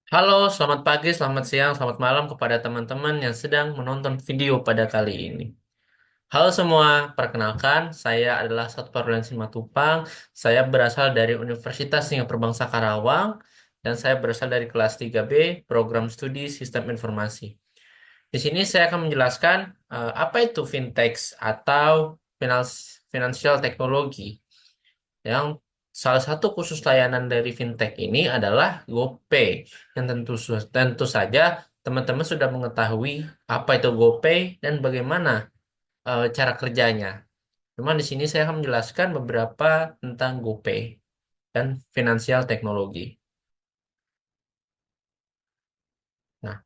Halo, selamat pagi, selamat siang, selamat malam kepada teman-teman yang sedang menonton video pada kali ini. Halo semua, perkenalkan, saya adalah Satpardian Simatupang. Saya berasal dari Universitas Singapura Bangsa Karawang, dan saya berasal dari kelas 3B, Program Studi Sistem Informasi. Di sini saya akan menjelaskan apa itu fintech atau financial technology. Yang salah satu khusus layanan dari fintech ini adalah GoPay. Yang tentu saja teman-teman sudah mengetahui apa itu GoPay dan bagaimana cara kerjanya. Cuman di sini saya akan menjelaskan beberapa tentang GoPay dan finansial teknologi. Nah,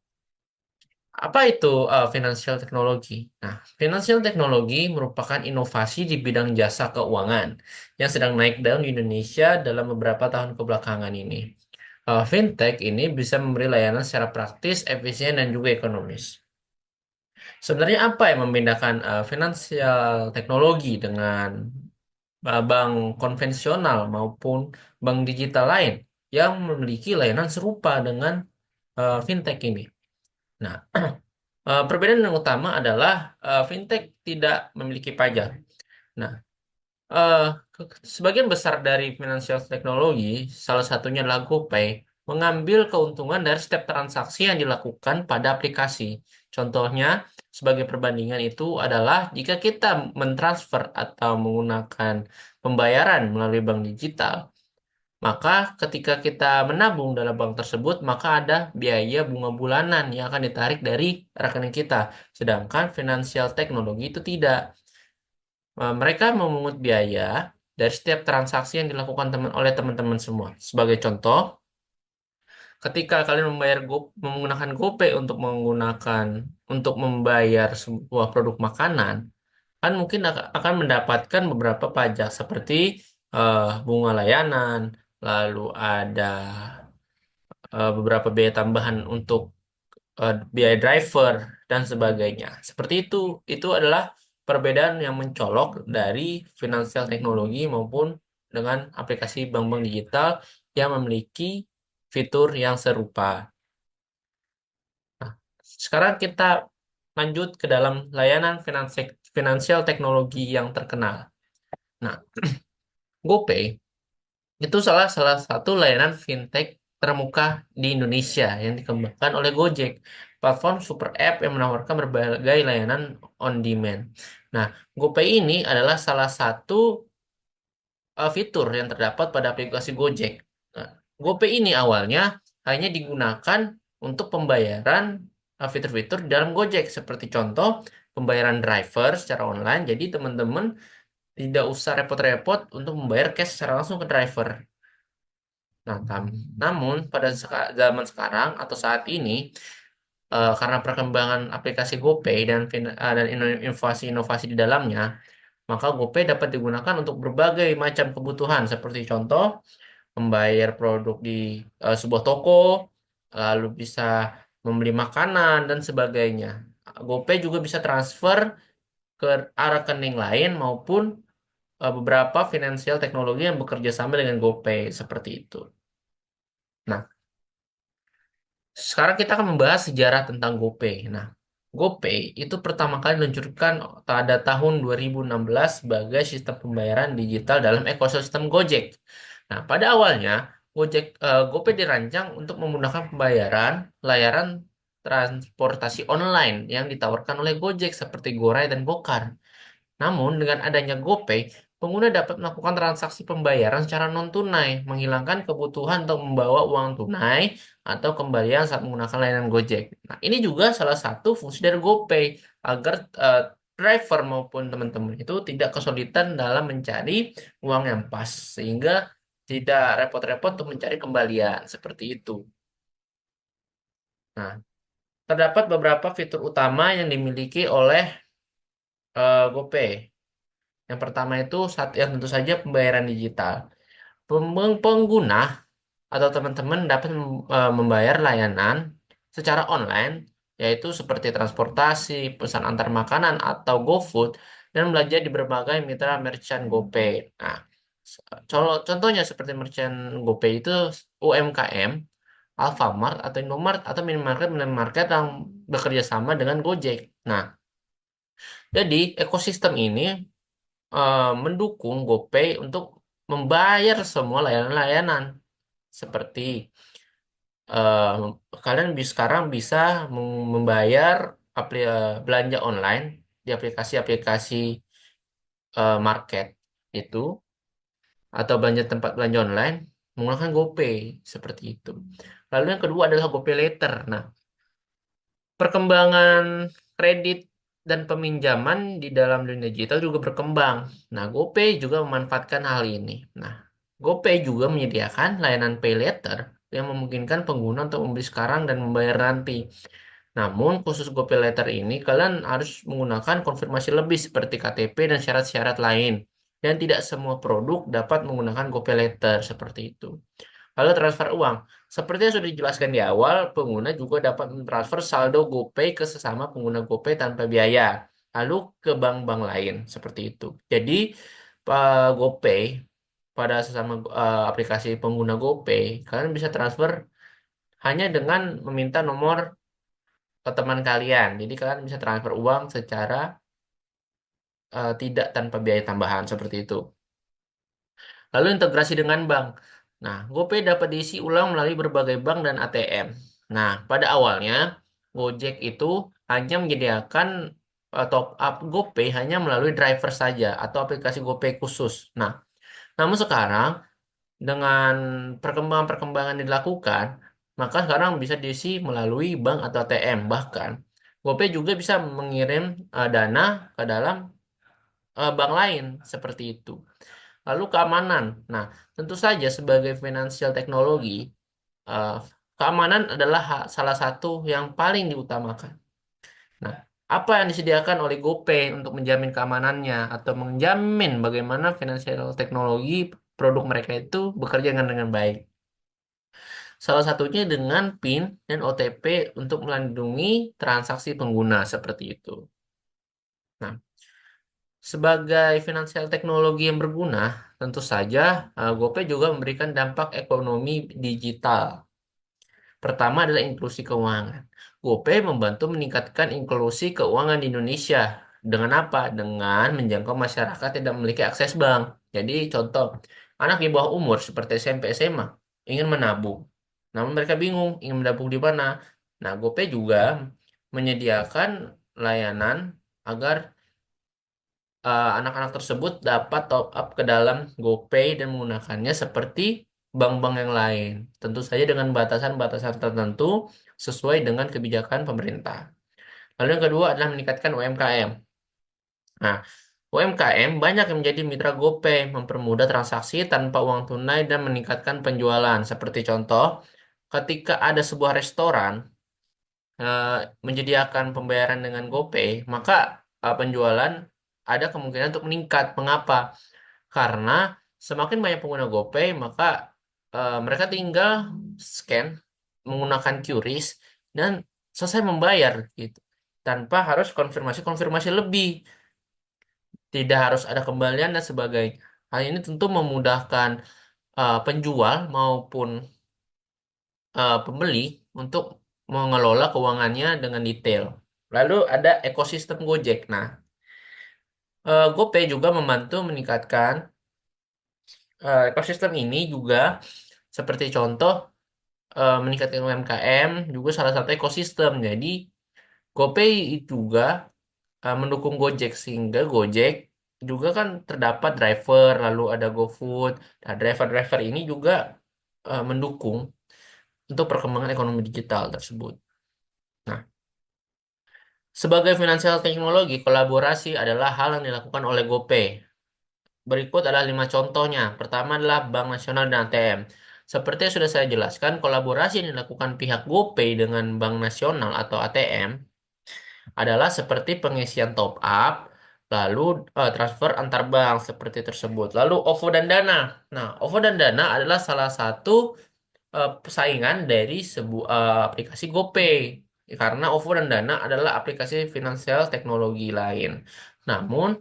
apa itu financial teknologi? Nah, financial teknologi merupakan inovasi di bidang jasa keuangan yang sedang naik daun di Indonesia dalam beberapa tahun kebelakangan ini. Fintech ini bisa memberi layanan secara praktis, efisien, dan juga ekonomis. Sebenarnya apa yang membedakan finansial teknologi dengan bank konvensional maupun bank digital lain yang memiliki layanan serupa dengan fintech ini? Nah, perbedaan yang utama adalah fintech tidak memiliki pajak. Nah, Eh, sebagian besar dari financial teknologi, salah satunya adalah GoPay, mengambil keuntungan dari setiap transaksi yang dilakukan pada aplikasi. Contohnya, sebagai perbandingan itu adalah jika kita mentransfer atau menggunakan pembayaran melalui bank digital, maka ketika kita menabung dalam bank tersebut, maka ada biaya bunga bulanan yang akan ditarik dari rekening kita. Sedangkan financial teknologi itu tidak. Mereka memungut biaya dari setiap transaksi yang dilakukan oleh teman-teman semua. Sebagai contoh, ketika kalian menggunakan GoPay untuk membayar sebuah produk makanan, kan mungkin akan mendapatkan beberapa pajak seperti bunga layanan, lalu ada beberapa biaya tambahan untuk biaya driver dan sebagainya. Seperti itu. Itu adalah perbedaan yang mencolok dari finansial teknologi maupun dengan aplikasi bank-bank digital yang memiliki fitur yang serupa. Nah, sekarang kita lanjut ke dalam layanan finansial teknologi yang terkenal. Nah, GoPay itu salah salah satu layanan fintech termuka di Indonesia yang dikembangkan oleh Gojek, platform super app yang menawarkan berbagai layanan on demand. Nah, GoPay ini adalah salah satu fitur yang terdapat pada aplikasi Gojek. Nah, GoPay ini awalnya hanya digunakan untuk pembayaran fitur-fitur di dalam Gojek, seperti contoh pembayaran driver secara online. Jadi teman-teman tidak usah repot-repot untuk membayar cash secara langsung ke driver. Nah, namun pada zaman sekarang atau saat ini, karena perkembangan aplikasi GoPay dan inovasi-inovasi di dalamnya, maka GoPay dapat digunakan untuk berbagai macam kebutuhan, seperti contoh membayar produk di sebuah toko, lalu bisa membeli makanan dan sebagainya. GoPay juga bisa transfer ke rekening lain maupun beberapa finansial teknologi yang bekerja sama dengan GoPay seperti itu. Nah, sekarang kita akan membahas sejarah tentang GoPay. Nah, GoPay itu pertama kali diluncurkan pada tahun 2016 sebagai sistem pembayaran digital dalam ekosistem Gojek. Nah, pada awalnya GoPay dirancang untuk memudahkan pembayaran layanan transportasi online yang ditawarkan oleh Gojek seperti GoRide dan GoCar. Namun, dengan adanya GoPay, pengguna dapat melakukan transaksi pembayaran secara non-tunai, menghilangkan kebutuhan untuk membawa uang tunai atau kembalian saat menggunakan layanan Gojek. Nah, ini juga salah satu fungsi dari GoPay agar driver maupun teman-teman itu tidak kesulitan dalam mencari uang yang pas, sehingga tidak repot-repot untuk mencari kembalian seperti itu. Nah, terdapat beberapa fitur utama yang dimiliki oleh GoPay. Yang pertama itu yang tentu saja pembayaran digital. Pengguna atau teman-teman dapat membayar layanan secara online, yaitu seperti transportasi, pesan antar makanan, atau GoFood, dan belanja di berbagai mitra merchant GoPay. Nah, contohnya seperti merchant GoPay itu UMKM Alfamart atau Indomart atau minimarket yang bekerja sama dengan Gojek. Nah, jadi ekosistem ini mendukung GoPay untuk membayar semua layanan-layanan seperti eh, kalian sekarang bisa membayar belanja online di aplikasi-aplikasi market itu atau belanja tempat belanja online menggunakan GoPay seperti itu. Lalu yang kedua adalah GoPay Later. Nah, perkembangan kredit dan peminjaman di dalam dunia digital juga berkembang. Nah, GoPay juga memanfaatkan hal ini. Nah, GoPay juga menyediakan layanan pay later yang memungkinkan pengguna untuk membeli sekarang dan membayar nanti. Namun, khusus GoPay Later ini, kalian harus menggunakan konfirmasi lebih seperti KTP dan syarat-syarat lain. Dan tidak semua produk dapat menggunakan GoPay Later seperti itu. Lalu transfer uang. Seperti yang sudah dijelaskan di awal, pengguna juga dapat mentransfer saldo GoPay ke sesama pengguna GoPay tanpa biaya. Lalu ke bank-bank lain, seperti itu. Jadi, GoPay pada sesama aplikasi pengguna GoPay, kalian bisa transfer hanya dengan meminta nomor ke teman kalian. Jadi, kalian bisa transfer uang secara tidak tanpa biaya tambahan, seperti itu. Lalu integrasi dengan bank. Nah, GoPay dapat diisi ulang melalui berbagai bank dan ATM. Nah, pada awalnya Gojek itu hanya menyediakan top up GoPay hanya melalui driver saja atau aplikasi GoPay khusus. Nah, namun sekarang dengan perkembangan-perkembangan yang dilakukan, maka sekarang bisa diisi melalui bank atau ATM. Bahkan GoPay juga bisa mengirim dana ke dalam bank lain seperti itu. Lalu keamanan. Nah, tentu saja sebagai financial teknologi, eh, keamanan adalah salah satu yang paling diutamakan. Nah, apa yang disediakan oleh GoPay untuk menjamin keamanannya atau menjamin bagaimana financial teknologi produk mereka itu bekerja dengan baik. Salah satunya dengan PIN dan OTP untuk melindungi transaksi pengguna seperti itu. Nah, sebagai finansial teknologi yang berguna, tentu saja GoPay juga memberikan dampak ekonomi digital. Pertama adalah inklusi keuangan. GoPay membantu meningkatkan inklusi keuangan di Indonesia. Dengan apa? Dengan menjangkau masyarakat yang tidak memiliki akses bank. Jadi contoh, anak di bawah umur seperti SMP, SMA ingin menabung. Namun mereka bingung ingin menabung di mana. Nah, GoPay juga menyediakan layanan agar anak-anak tersebut dapat top up ke dalam GoPay dan menggunakannya seperti bank-bank yang lain. Tentu saja dengan batasan-batasan tertentu sesuai dengan kebijakan pemerintah. Lalu yang kedua adalah meningkatkan UMKM. Nah, UMKM banyak yang menjadi mitra GoPay, mempermudah transaksi tanpa uang tunai dan meningkatkan penjualan. Seperti contoh, ketika ada sebuah restoran eh, menyediakan pembayaran dengan GoPay, maka penjualan ada kemungkinan untuk meningkat. Mengapa? Karena semakin banyak pengguna GoPay, maka mereka tinggal scan menggunakan QRIS dan selesai membayar gitu. Tanpa harus konfirmasi-konfirmasi lebih, tidak harus ada kembalian dan sebagainya. Hal ini tentu memudahkan penjual maupun pembeli untuk mengelola keuangannya dengan detail. Lalu ada ekosistem Gojek. Nah, GoPay juga membantu meningkatkan ekosistem ini juga seperti contoh meningkatkan UMKM juga salah satu ekosistem. Jadi GoPay juga mendukung Gojek sehingga Gojek juga kan terdapat driver lalu ada GoFood. Nah, driver-driver ini juga mendukung untuk perkembangan ekonomi digital tersebut. Nah, sebagai finansial teknologi, kolaborasi adalah hal yang dilakukan oleh GoPay. Berikut adalah 5 contohnya. Pertama adalah Bank Nasional dan ATM. Seperti yang sudah saya jelaskan, kolaborasi yang dilakukan pihak GoPay dengan Bank Nasional atau ATM adalah seperti pengisian top up, lalu transfer antar bank seperti tersebut. Lalu OVO dan Dana. Nah, OVO dan Dana adalah salah satu saingan dari sebuah aplikasi GoPay. Karena OVO dan Dana adalah aplikasi finansial teknologi lain. Namun,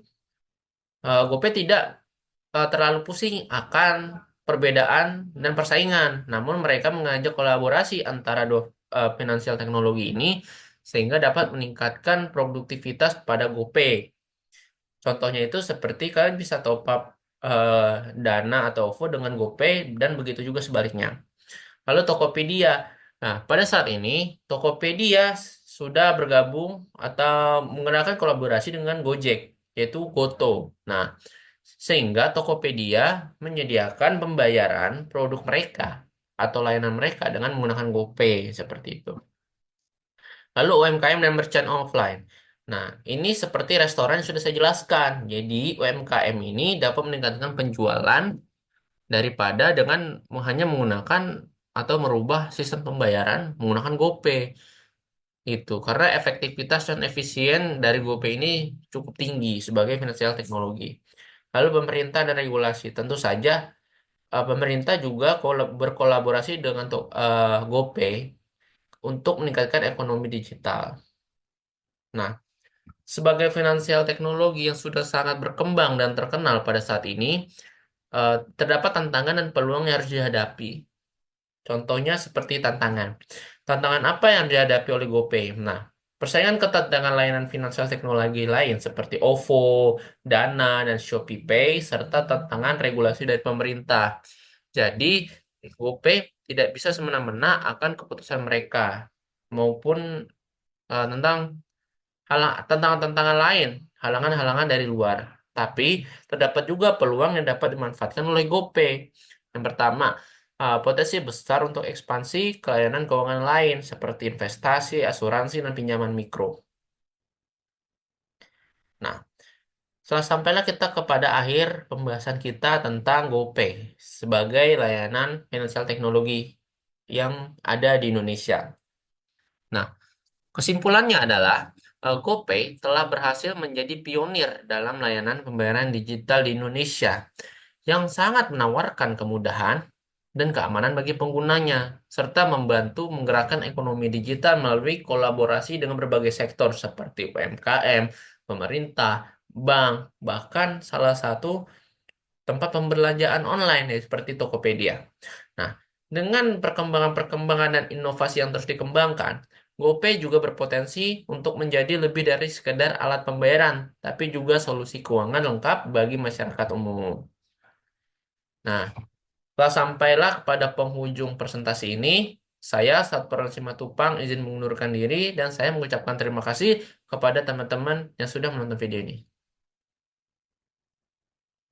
GoPay tidak terlalu pusing akan perbedaan dan persaingan, namun mereka mengajak kolaborasi antara dua finansial teknologi ini sehingga dapat meningkatkan produktivitas pada GoPay. Contohnya itu seperti kalian bisa top up eh, Dana atau OVO dengan GoPay dan begitu juga sebaliknya. Lalu Tokopedia. Nah, pada saat ini Tokopedia sudah bergabung atau menggunakan kolaborasi dengan Gojek, yaitu Goto. Nah, sehingga Tokopedia menyediakan pembayaran produk mereka atau layanan mereka dengan menggunakan GoPay seperti itu. Lalu UMKM dan merchant offline. Nah, ini seperti restoran yang sudah saya jelaskan. Jadi, UMKM ini dapat meningkatkan penjualan daripada dengan hanya menggunakan atau merubah sistem pembayaran menggunakan GoPay. Itu karena efektivitas dan efisien dari GoPay ini cukup tinggi sebagai finansial teknologi. Lalu pemerintah dan regulasi. Tentu saja pemerintah juga berkolaborasi dengan GoPay untuk meningkatkan ekonomi digital. Nah, sebagai finansial teknologi yang sudah sangat berkembang dan terkenal pada saat ini, terdapat tantangan dan peluang yang harus dihadapi. Contohnya seperti tantangan. Tantangan apa yang dihadapi oleh GoPay? Nah, persaingan ketat dengan layanan finansial teknologi lain seperti OVO, Dana, dan ShopeePay, serta tantangan regulasi dari pemerintah. Jadi, GoPay tidak bisa semena-mena akan keputusan mereka maupun tentang tantangan-tantangan lain, halangan-halangan dari luar. Tapi terdapat juga peluang yang dapat dimanfaatkan oleh GoPay. Yang pertama, potensi besar untuk ekspansi ke layanan keuangan lain seperti investasi, asuransi, dan pinjaman mikro. Nah, setelah sampailah kita kepada akhir pembahasan kita tentang GoPay sebagai layanan finansial teknologi yang ada di Indonesia. Nah, kesimpulannya adalah GoPay telah berhasil menjadi pionir dalam layanan pembayaran digital di Indonesia yang sangat menawarkan kemudahan dan keamanan bagi penggunanya, serta membantu menggerakkan ekonomi digital melalui kolaborasi dengan berbagai sektor seperti UMKM, pemerintah, bank, bahkan salah satu tempat pembelanjaan online ya, seperti Tokopedia. Nah, dengan perkembangan-perkembangan dan inovasi yang terus dikembangkan, GoPay juga berpotensi untuk menjadi lebih dari sekedar alat pembayaran, tapi juga solusi keuangan lengkap bagi masyarakat umum. Nah, setelah sampailah kepada penghujung presentasi ini, saya Satpol Simatupang izin mengundurkan diri dan saya mengucapkan terima kasih kepada teman-teman yang sudah menonton video ini.